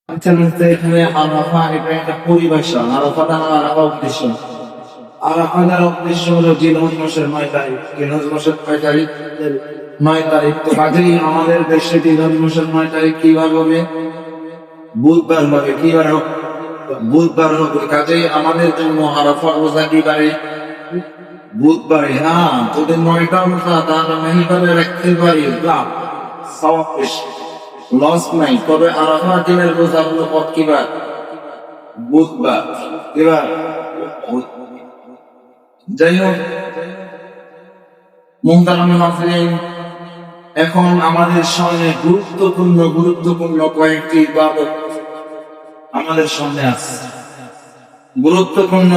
আচ্ছা এখানে আরাফা এটা একটা পরিভাষা। আরাফাটা আরাফা উদ্দেশ্য। আরাফাটার উদ্দেশ্য হলো জিলহজ মাসের 9 তারিখ। জিলহজ মাসের 9 তারিখ 9 তারিখ। তো কাজেই আমাদের দেশে জিলহজ মাসের 9 তারিখ কি বার হবে? বুধবার হবে। কি বার হবে? বুধবার হবে। কাজেই আমাদের জন্য আরাফা রোজা কি বারে? বুধবারে। হ্যাঁ, যদি 9টা রোজা তাহলে মেহনতে রাখতে পারি লাভ সওয়াব বেশি, লস নাই। তবে আরাফা দিনের রোজা হলো কি বার? বুধবার। এবার যাই হোক, মুহতারাম হাজিরিন, এখন আমাদের সামনে গুরুত্বপূর্ণ কয়েকটি ইবাদত আমাদের সামনে আছে। গুরুত্বপূর্ণ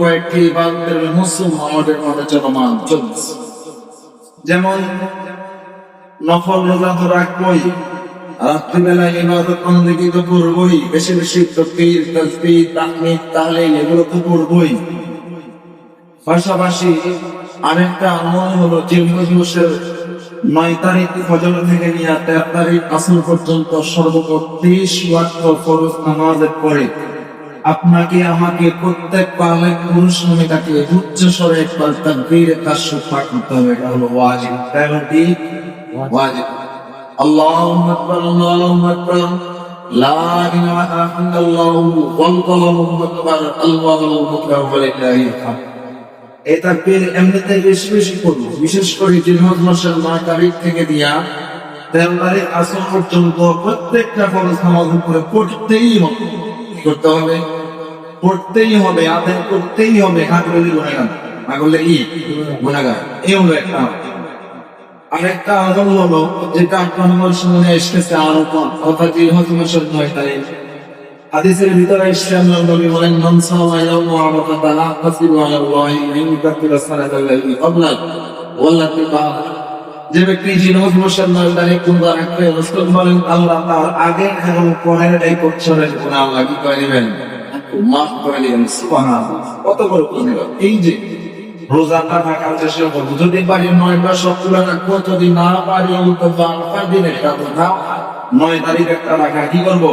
কয়েকটি ইবাদতের মৌসুম আমাদের মাঝে চলমান চলছে। যেমন নফল রোজা তো রাখবই, রাত্রিবেলা ইবাদত বন্দেগী তো করবই, বেশি বেশি তাকবীর তাসবিহ তাহমিদ তাহলিল এগুলো তো করবই। পাশাপাশি আরেকটা আমল হলো জিলহজ মাসের 9 তারিখ ফজর থেকে নিয়ে 13 তারিখ আসর পর্যন্ত সর্বমোট 30 ওয়াক্ত ফরজ নামাজের পরে আপনাকে আমাকে প্রত্যেক পালক পুরুষ মহিলাকে উচ্চ স্বরে একবার তাকবীরে তাশরিফ পাঠ করতে হবে। এটা হলো ওয়াজিব। কারণ কি ওয়াজিব? আল্লাহু আকবার, আল্লাহু আকবার, লা ইলাহা ইল্লাল্লাহ, আল্লাহু আকবার, আল্লাহু আকবার, ওয়ালিল্লাহিল হামদ। এই তাকবীর এমনিতে বেশি বেশি করব, বিশেষ করে জিলহজ মাসের 9 তারিখ থেকে দিয়া 13 তারিখ আসর পর্যন্ত প্রত্যেকটা ফরজ নামাজের উপরে পড়তেই হবে। করতে হবে, পড়তেই হবে, আদায় করতেই হবে। আগলে গুনাহগার, আগলে কি গুনাহগার। এই হলো একটা। আরেকটা আমল হলো যেটা আপনার সামনে এসেছে আরাফা, অর্থাৎ জিলহজ মাসের 9 তারিখ। হাদিসের ভিতরে এসেছে আল্লাহর নবী বলেন, মান সাওয়া ইয়াউমা আরাফা লা তাসিবু আলাল্লাহি আন ইউকাফিরা সালাতাল্লাহি ক্বাবলা ওয়াল্লাতি বা'দা। যে ব্যক্তি জিলহজ মাসের 9 তারিখ রোজা রাখবে, রাসূল বলেন আল্লাহ তার আগে এবং পরের এই বছরের গুনাহ আল্লাহ কি করে নেবেন? মাফ করে নেবেন। সুবহানাল্লাহ, কত বড় পুণ্য! এই যে রোজাটা রাখার চেষ্টা করবো, যদি পারি 9টা সবগুলো রাখবো, যদি না পারি অন্তত 8 দিন একটা রোজা 9 তারিখ একটা রাখা কি করবো?